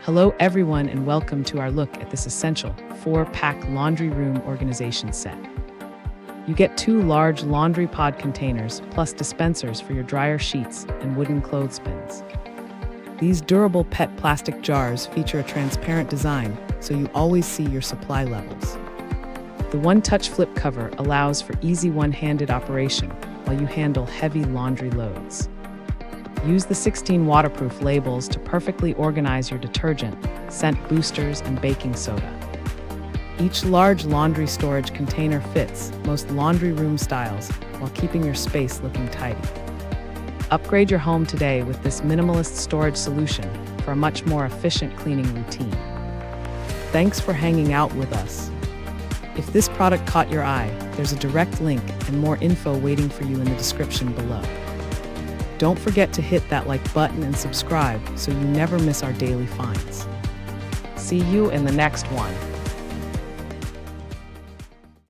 Hello everyone and welcome to our look at this essential 4-pack laundry room organization set. You get 2 large laundry pod containers plus dispensers for your dryer sheets and wooden clothespins. These durable PET plastic jars feature a transparent design so you always see your supply levels. The one-touch flip cover allows for easy one-handed operation while you handle heavy laundry loads. Use the 16 waterproof labels to perfectly organize your detergent, scent boosters, and baking soda. Each large laundry storage container fits most laundry room styles while keeping your space looking tidy. Upgrade your home today with this minimalist storage solution for a much more efficient cleaning routine. Thanks for hanging out with us. If this product caught your eye, there's a direct link and more info waiting for you in the description below. Don't forget to hit that like button and subscribe so you never miss our daily finds. See you in the next one.